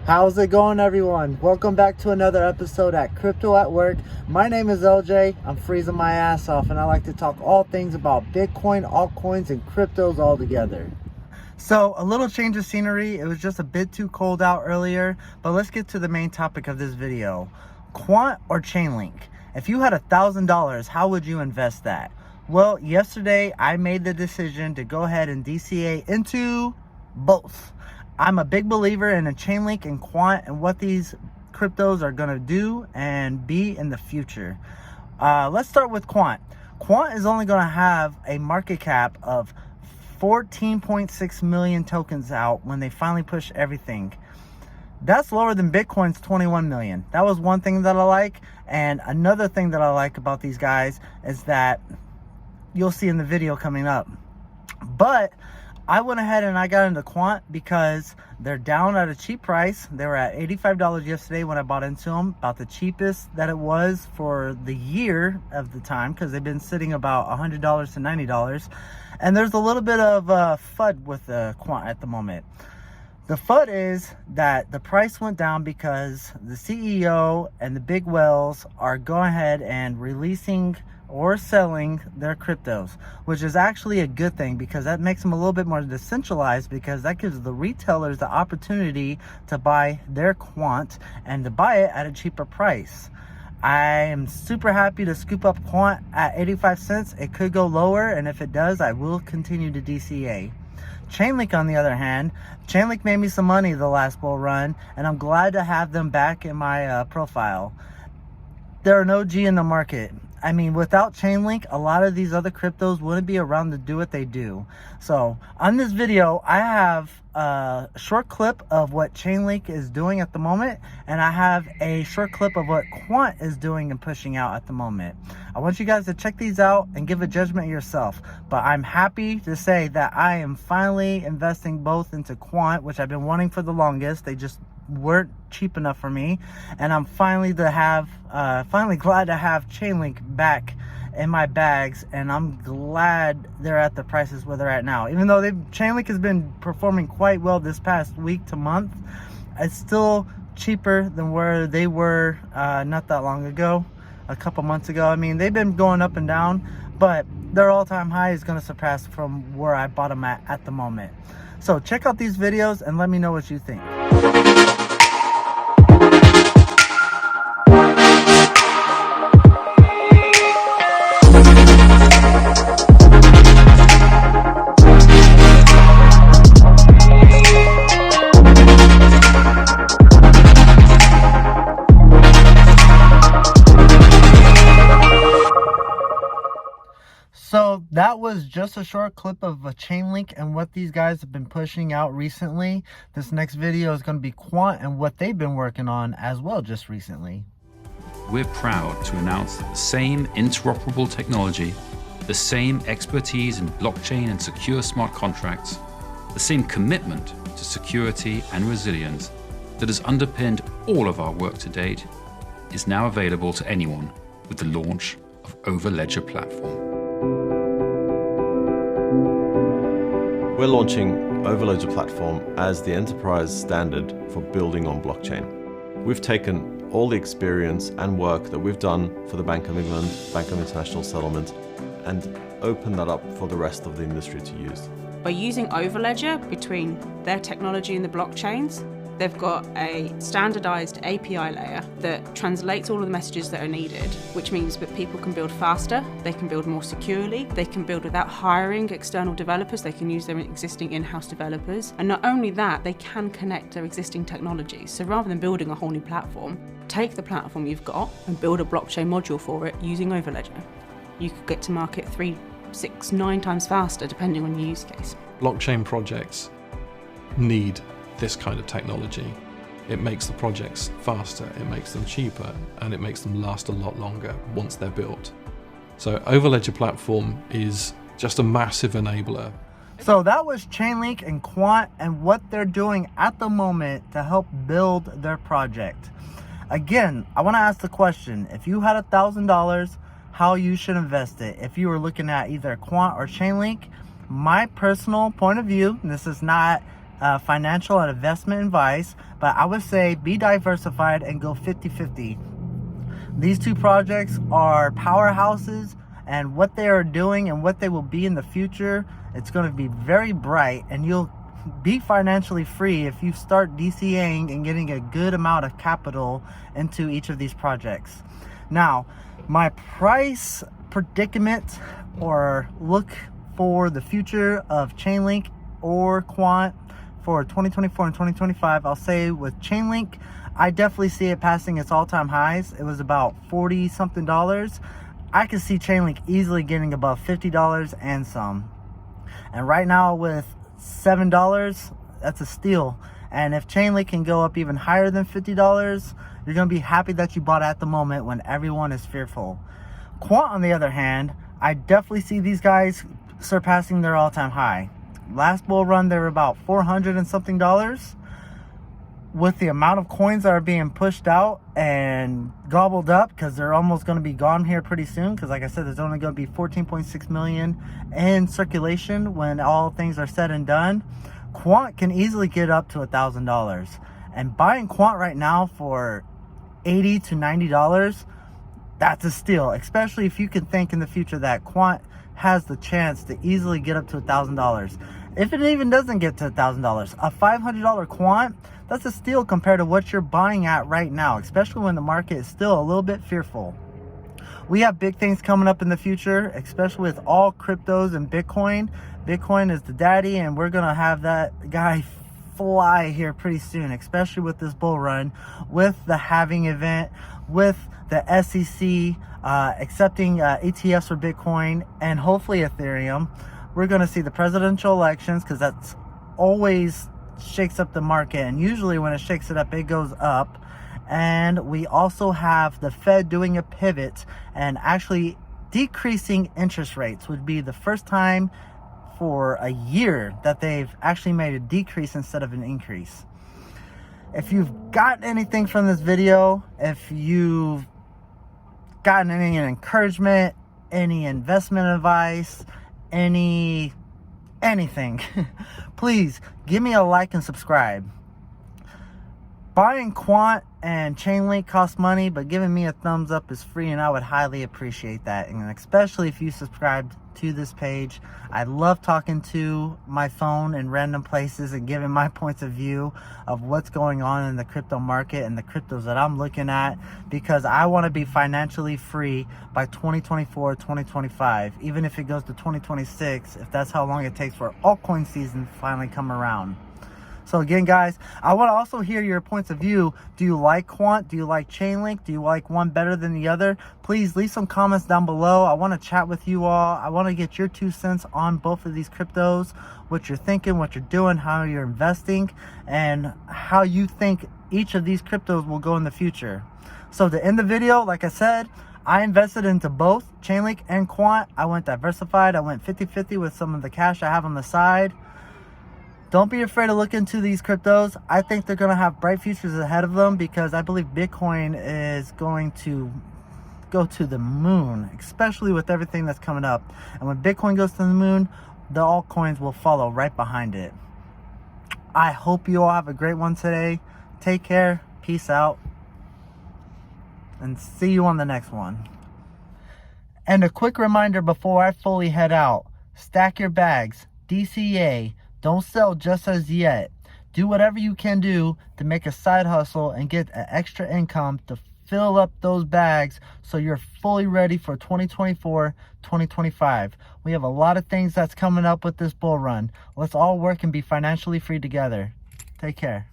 How's it going, everyone? Welcome back to another episode at Crypto at Work. My name is LJ. I'm freezing my ass off and I like to talk all things about Bitcoin, altcoins, and cryptos all together. So a little change of scenery. It was just a bit too cold out earlier, but let's get to the main topic of this video. Quant or Chainlink? If you had $1,000, how would you invest that? Well, yesterday I made the decision to go ahead and DCA into both. I'm a big believer in a Chainlink and Quant and what these cryptos are going to do and be in the future. Let's start with Quant. Quant is only going to have a market cap of 14.6 million tokens out when they finally push everything. That's lower than Bitcoin's 21 million. That was one thing that I like. And another thing that I like about these guys is that you'll see in the video coming up. But I went ahead and I got into Quant because they're down at a cheap price. They were at $85 yesterday when I bought into them, about the cheapest that it was for the year of the time, because they've been sitting about $100 to $90. And there's a little bit of FUD with the Quant at the moment. The FUD is that the price went down because the CEO and the big whales are going ahead and releasing or selling their cryptos, which is actually a good thing because that makes them a little bit more decentralized, because that gives the retailers the opportunity to buy their Quant and to buy it at a cheaper price. I am super happy to scoop up Quant at 85 cents. It could go lower, and if it does, I will continue to DCA. Chainlink, on the other hand, Chainlink made me some money the last bull run, and I'm glad to have them back in my profile. They're an OG in the market. I mean, without Chainlink, a lot of these other cryptos wouldn't be around to do what they do. So on this video, I have a short clip of what Chainlink is doing at the moment, and I have a short clip of what Quant is doing and pushing out at the moment. I want you guys to check these out and give a judgment yourself. But I'm happy to say that I am finally investing both into Quant, which I've been wanting for the longest. They just weren't cheap enough for me, and I'm finally glad to have Chainlink back in my bags, and I'm glad they're at the prices where they're at now. Even though Chainlink has been performing quite well this past week to month, it's still cheaper than where they were not that long ago, a couple months ago. I mean, they've been going up and down, but their all-time high is going to surpass from where I bought them at the moment. So check out these videos and let me know what you think. So that was just a short clip of a Chainlink and what these guys have been pushing out recently. This next video is going to be Quant and what they've been working on as well just recently. We're proud to announce that the same interoperable technology, the same expertise in blockchain and secure smart contracts, the same commitment to security and resilience that has underpinned all of our work to date is now available to anyone with the launch of Overledger platform. We're launching Overledger platform as the enterprise standard for building on blockchain. We've taken all the experience and work that we've done for the Bank of England, Bank of International Settlement, and opened that up for the rest of the industry to use. By using Overledger between their technology and the blockchains, they've got a standardized API layer that translates all of the messages that are needed, which means that people can build faster, they can build more securely, they can build without hiring external developers, they can use their existing in-house developers. And not only that, they can connect their existing technologies. So rather than building a whole new platform, take the platform you've got and build a blockchain module for it using Overledger. You could get to market 3, 6, 9 times faster depending on your use case. Blockchain projects need this kind of technology. It makes the projects faster, it makes them cheaper, and it makes them last a lot longer once they're built. So Overledger platform is just a massive enabler. So that was Chainlink and Quant and what they're doing at the moment to help build their project. Again, I want to ask the question, if you had $1,000, how you should invest it. If you were looking at either Quant or Chainlink, my personal point of view, and this is not financial and investment advice, but I would say be diversified and go 50-50. These two projects are powerhouses, and what they are doing and what they will be in the future, it's going to be very bright, and you'll be financially free if you start DCAing and getting a good amount of capital into each of these projects. Now, my price predicament or look for the future of Chainlink or Quant for 2024 and 2025, I'll say with Chainlink, I definitely see it passing its all-time highs. It was about 40 something dollars. I can see Chainlink easily getting above $50 and some. And right now with $7, that's a steal. And if Chainlink can go up even higher than $50, you're going to be happy that you bought at the moment when everyone is fearful. Quant, on the other hand, I definitely see these guys surpassing their all-time high. Last bull run, they were about $400 and something dollars. With the amount of coins that are being pushed out and gobbled up, because they're almost going to be gone here pretty soon, because like I said, there's only going to be 14.6 million in circulation when all things are said and done. Quant can easily get up to $1,000, and buying Quant right now for $80 to $90, that's a steal, especially if you can think in the future that Quant has the chance to easily get up to $1,000. If it even doesn't get to $1,000, a $500 Quant, that's a steal compared to what you're buying at right now, especially when the market is still a little bit fearful. We have big things coming up in the future, especially with all cryptos and Bitcoin. Bitcoin is the daddy, and we're going to have that guy fly here pretty soon, especially with this bull run, with the halving event, with the SEC accepting ETFs for Bitcoin and hopefully Ethereum. We're going to see the presidential elections, because that's always shakes up the market, and usually when it shakes it up, it goes up. And we also have the Fed doing a pivot and actually decreasing interest rates. Would be the first time for a year that they've actually made a decrease instead of an increase. If you've gotten anything from this video, if you've gotten any encouragement, any investment advice, anything, please give me a like and subscribe. Buying Quant and Chainlink costs money, but giving me a thumbs up is free, and I would highly appreciate that. And especially if you subscribed to this page. I love talking to my phone in random places and giving my points of view of what's going on in the crypto market and the cryptos that I'm looking at, because I want to be financially free by 2024, 2025, even if it goes to 2026, if that's how long it takes for altcoin season to finally come around. So again, guys, I want to also hear your points of view. Do you like Quant? Do you like Chainlink? Do you like one better than the other? Please leave some comments down below. I want to chat with you all. I want to get your 2 cents on both of these cryptos, what you're thinking, what you're doing, how you're investing, and how you think each of these cryptos will go in the future. So to end the video, like I said, I invested into both Chainlink and Quant. I went diversified. I went 50-50 with some of the cash I have on the side. Don't be afraid to look into these cryptos. I think they're going to have bright futures ahead of them, because I believe Bitcoin is going to go to the moon, especially with everything that's coming up. And when Bitcoin goes to the moon, the altcoins will follow right behind it. I hope you all have a great one today. Take care. Peace out. And see you on the next one. And a quick reminder before I fully head out. Stack your bags. DCA. Don't sell just as yet. Do whatever you can do to make a side hustle and get an extra income to fill up those bags so you're fully ready for 2024, 2025. We have a lot of things that's coming up with this bull run. Let's all work and be financially free together. Take care.